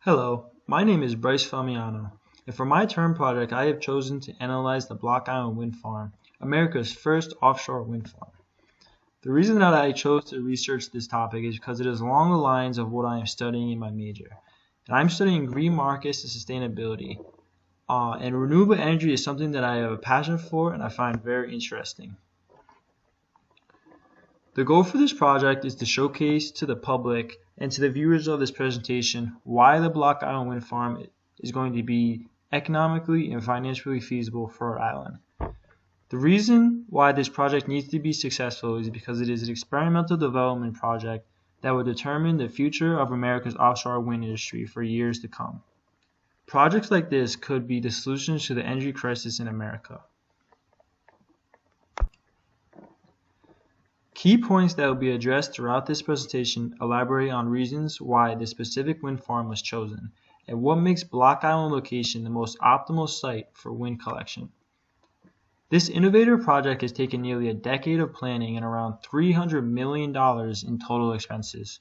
Hello, my name is Bryce Famiano, and for my term project I have chosen to analyze the Block Island Wind Farm, America's first offshore wind farm. The reason that I chose to research this topic is because it is along the lines of what I am studying in my major. And I'm studying green markets and sustainability, and renewable energy is something that I have a passion for and I find very interesting. The goal for this project is to showcase to the public and to the viewers of this presentation why the Block Island Wind Farm is going to be economically and financially feasible for our island. The reason why this project needs to be successful is because it is an experimental development project that will determine the future of America's offshore wind industry for years to come. Projects like this could be the solutions to the energy crisis in America. Key points that will be addressed throughout this presentation elaborate on reasons why this specific wind farm was chosen and what makes Block Island location the most optimal site for wind collection. This innovative project has taken nearly a decade of planning and around $300 million in total expenses.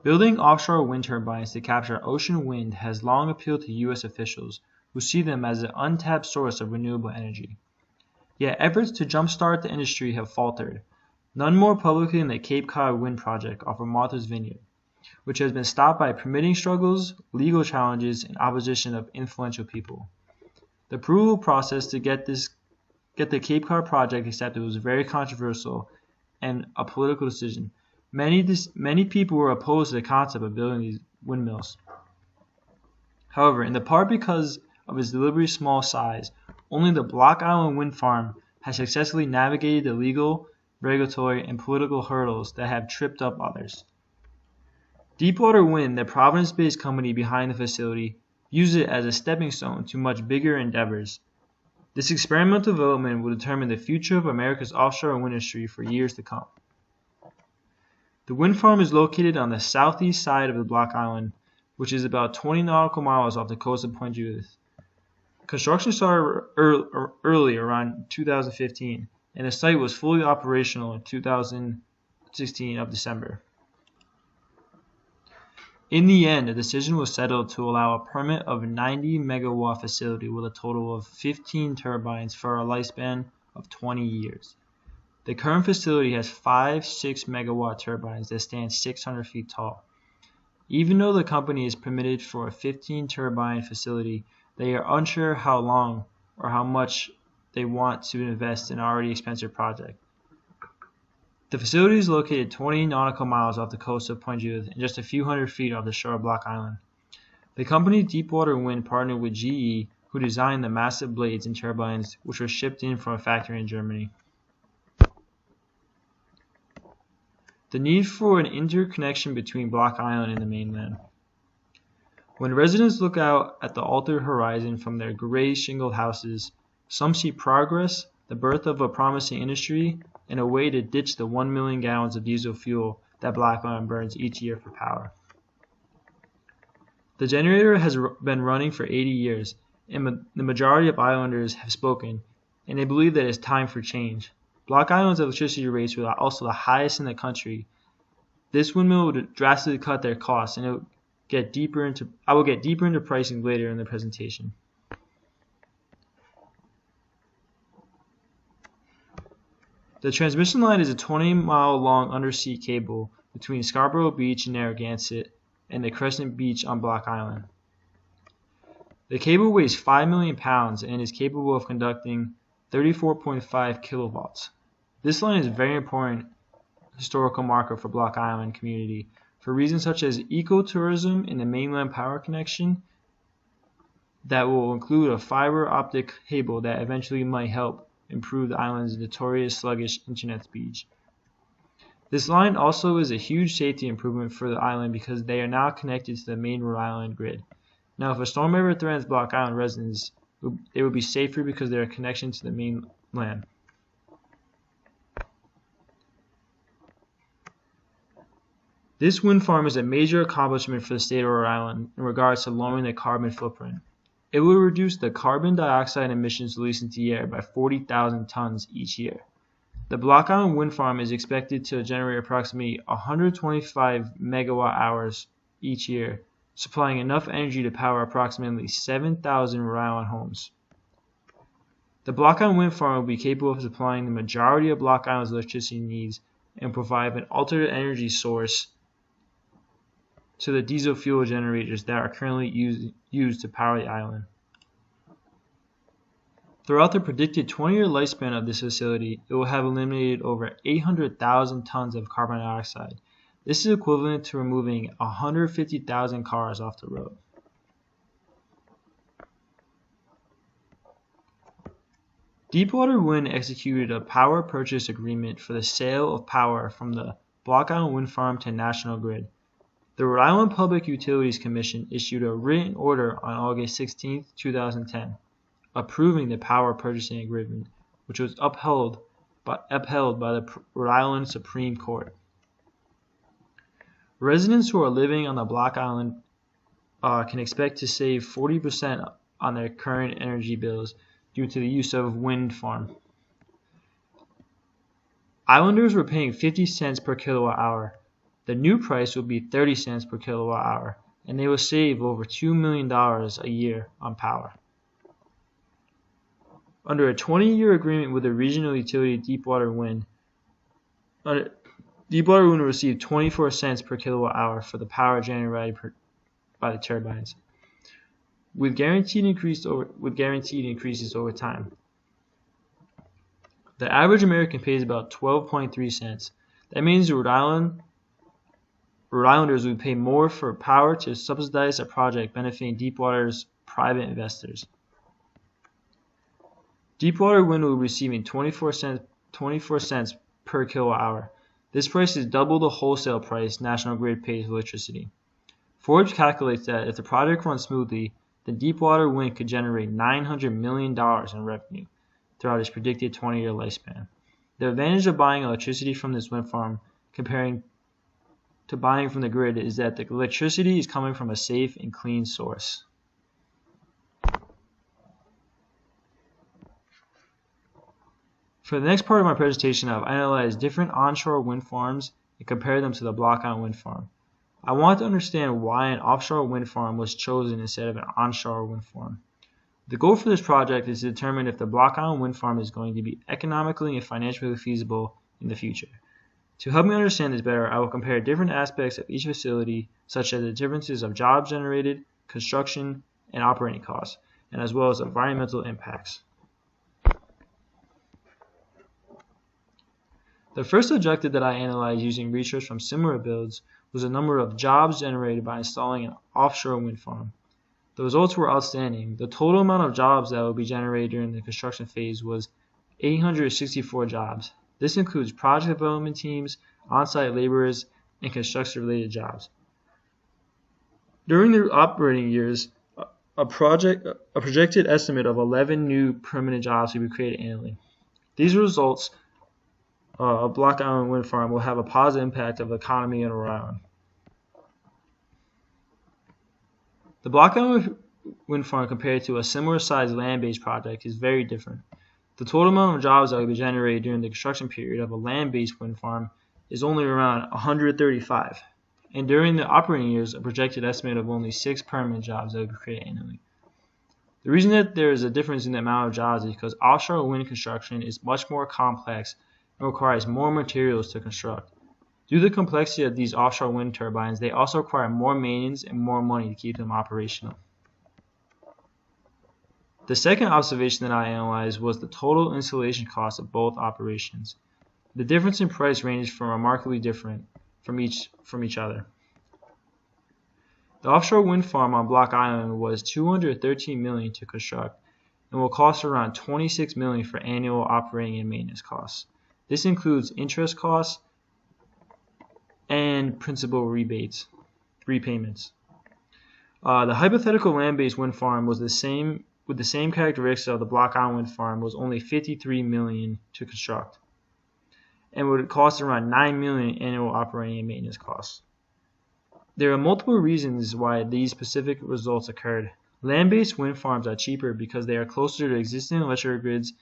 Building offshore wind turbines to capture ocean wind has long appealed to U.S. officials who see them as an untapped source of renewable energy. Yet efforts to jumpstart the industry have faltered. None more publicly than the Cape Cod Wind Project off of Martha's Vineyard, which has been stopped by permitting struggles, legal challenges, and opposition of influential people. The approval process to get the Cape Cod project accepted was very controversial and a political decision. Many people were opposed to the concept of building these windmills. However, in the part because of its deliberately small size, only the Block Island Wind Farm has successfully navigated the legal, regulatory, and political hurdles that have tripped up others. Deepwater Wind, the Providence-based company behind the facility, used it as a stepping stone to much bigger endeavors. This experimental development will determine the future of America's offshore wind industry for years to come. The wind farm is located on the southeast side of the Block Island, which is about 20 nautical miles off the coast of Point Judith. Construction started early around 2015, and the site was fully operational in 2016 of December. In the end, a decision was settled to allow a permit of a 90 megawatt facility with a total of 15 turbines for a lifespan of 20 years. The current facility has 5 6 megawatt turbines that stand 600 feet tall. Even though the company is permitted for a 15 turbine facility, they are unsure how long or how much they want to invest in an already expensive project. The facility is located 20 nautical miles off the coast of Point Judith and just a few hundred feet off the shore of Block Island. The company Deepwater Wind partnered with GE, who designed the massive blades and turbines which were shipped in from a factory in Germany. The need for an interconnection between Block Island and the mainland. When residents look out at the altered horizon from their gray shingled houses, some see progress, the birth of a promising industry, and a way to ditch the 1 million gallons of diesel fuel that Block Island burns each year for power. The generator has been running for 80 years, and the majority of islanders have spoken, and they believe that it's time for change. Block Island's electricity rates were also the highest in the country. This windmill would drastically cut their costs, and I will get deeper into pricing later in the presentation. The transmission line is a 20-mile-long undersea cable between Scarborough Beach in Narragansett and the Crescent Beach on Block Island. The cable weighs 5 million pounds and is capable of conducting 34.5 kilovolts. This line is a very important historical marker for Block Island community for reasons such as ecotourism and the mainland power connection that will include a fiber optic cable that eventually might help improve the island's notorious sluggish internet speeds. This line also is a huge safety improvement for the island because they are now connected to the main Rhode Island grid. Now, if a storm ever threatens Block Island residents, they will be safer because they are a connection to the mainland. This wind farm is a major accomplishment for the state of Rhode Island in regards to lowering the carbon footprint. It will reduce the carbon dioxide emissions released into the air by 40,000 tons each year. The Block Island wind farm is expected to generate approximately 125 megawatt hours each year, supplying enough energy to power approximately 7,000 Rhode Island homes. The Block Island wind farm will be capable of supplying the majority of Block Island's electricity needs and provide an alternate energy source to the diesel fuel generators that are currently used to power the island. Throughout the predicted 20-year lifespan of this facility, it will have eliminated over 800,000 tons of carbon dioxide. This is equivalent to removing 150,000 cars off the road. Deepwater Wind executed a power purchase agreement for the sale of power from the Block Island Wind Farm to National Grid. The Rhode Island Public Utilities Commission issued a written order on August 16, 2010, approving the power purchasing agreement, which was upheld by the Rhode Island Supreme Court. Residents who are living on the Block Island can expect to save 40% on their current energy bills due to the use of wind farm. Islanders were paying 50 cents per kilowatt hour. The new price will be 30 cents per kilowatt hour, and they will save over $2 million a year on power. Under a 20-year agreement with the regional utility Deepwater Wind, Deepwater Wind will receive 24 cents per kilowatt hour for the power generated by the turbines, with guaranteed increases over time. The average American pays about 12.3 cents. That means Rhode Islanders would pay more for power to subsidize a project benefiting Deepwater's private investors. Deepwater Wind will be receiving 24 cents per kilowatt hour. This price is double the wholesale price National Grid pays for electricity. Forbes calculates that if the project runs smoothly, then Deepwater Wind could generate $900 million in revenue throughout its predicted 20-year lifespan. The advantage of buying electricity from this wind farm comparing to buying from the grid is that the electricity is coming from a safe and clean source. For the next part of my presentation, I've analyzed different onshore wind farms and compared them to the Block Island wind farm. I want to understand why an offshore wind farm was chosen instead of an onshore wind farm. The goal for this project is to determine if the Block Island wind farm is going to be economically and financially feasible in the future. To help me understand this better, I will compare different aspects of each facility, such as the differences of jobs generated, construction, and operating costs, and as well as environmental impacts. The first objective that I analyzed using research from similar builds was the number of jobs generated by installing an offshore wind farm. The results were outstanding. The total amount of jobs that will be generated during the construction phase was 864 jobs. This includes project development teams, on-site laborers, and construction-related jobs. During the operating years, a projected estimate of 11 new permanent jobs will be created annually. These results of Block Island Wind Farm will have a positive impact of the economy in Rhode Island. The Block Island Wind Farm compared to a similar-sized land-based project is very different. The total amount of jobs that will be generated during the construction period of a land-based wind farm is only around 135, and during the operating years, a projected estimate of only 6 permanent jobs that will be created annually. The reason that there is a difference in the amount of jobs is because offshore wind construction is much more complex and requires more materials to construct. Due to the complexity of these offshore wind turbines, they also require more maintenance and more money to keep them operational. The second observation that I analyzed was the total installation cost of both operations. The difference in price ranges from remarkably different from each other. The offshore wind farm on Block Island was $213 million to construct and will cost around $26 million for annual operating and maintenance costs. This includes interest costs and principal repayments. The hypothetical land-based wind farm was with the same characteristics of the Block Island wind farm was only $53 million to construct and would cost around $9 million in annual operating and maintenance costs. There are multiple reasons why these specific results occurred. Land-based wind farms are cheaper because they are closer to existing electric grids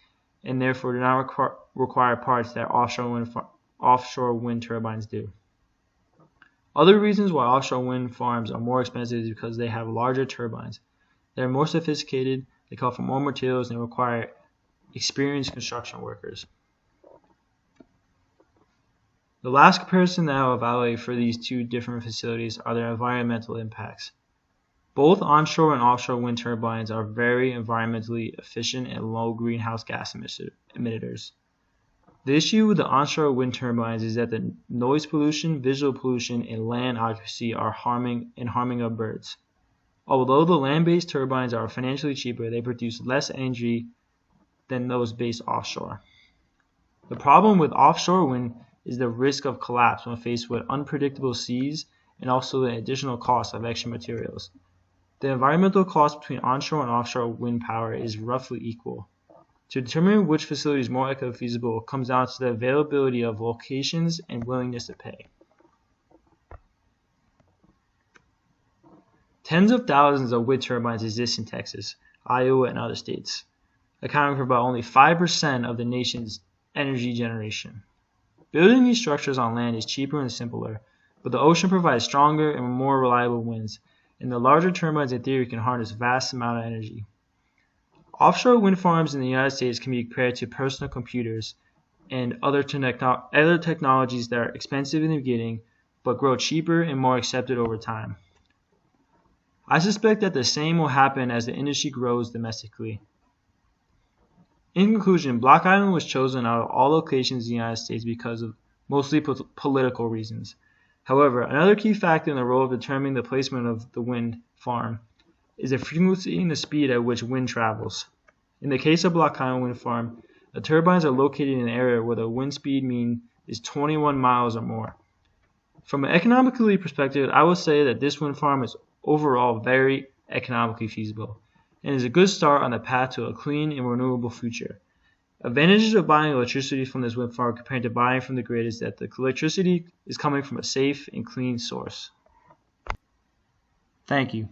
and therefore do not require parts that offshore wind turbines do. Other reasons why offshore wind farms are more expensive is because they have larger turbines. They are more sophisticated, they call for more materials, and require experienced construction workers. The last comparison that I will evaluate for these two different facilities are their environmental impacts. Both onshore and offshore wind turbines are very environmentally efficient and low greenhouse gas emitters. The issue with the onshore wind turbines is that the noise pollution, visual pollution, and land occupancy are harming our birds. Although the land-based turbines are financially cheaper, they produce less energy than those based offshore. The problem with offshore wind is the risk of collapse when faced with unpredictable seas and also the additional cost of extra materials. The environmental cost between onshore and offshore wind power is roughly equal. To determine which facility is more eco-feasible comes down to the availability of locations and willingness to pay. Tens of thousands of wind turbines exist in Texas, Iowa, and other states, accounting for about only 5% of the nation's energy generation. Building these structures on land is cheaper and simpler, but the ocean provides stronger and more reliable winds, and the larger turbines in theory can harness vast amount of energy. Offshore wind farms in the United States can be compared to personal computers and other technologies that are expensive in the beginning but grow cheaper and more accepted over time. I suspect that the same will happen as the industry grows domestically. In conclusion, Block Island was chosen out of all locations in the United States because of mostly political reasons. However, another key factor in the role of determining the placement of the wind farm is the frequency and the speed at which wind travels. In the case of Block Island Wind Farm, the turbines are located in an area where the wind speed mean is 21 miles or more. From an economically perspective, I would say that this wind farm is overall very economically feasible and is a good start on the path to a clean and renewable future. Advantages of buying electricity from this wind farm compared to buying from the grid is that the electricity is coming from a safe and clean source. Thank you.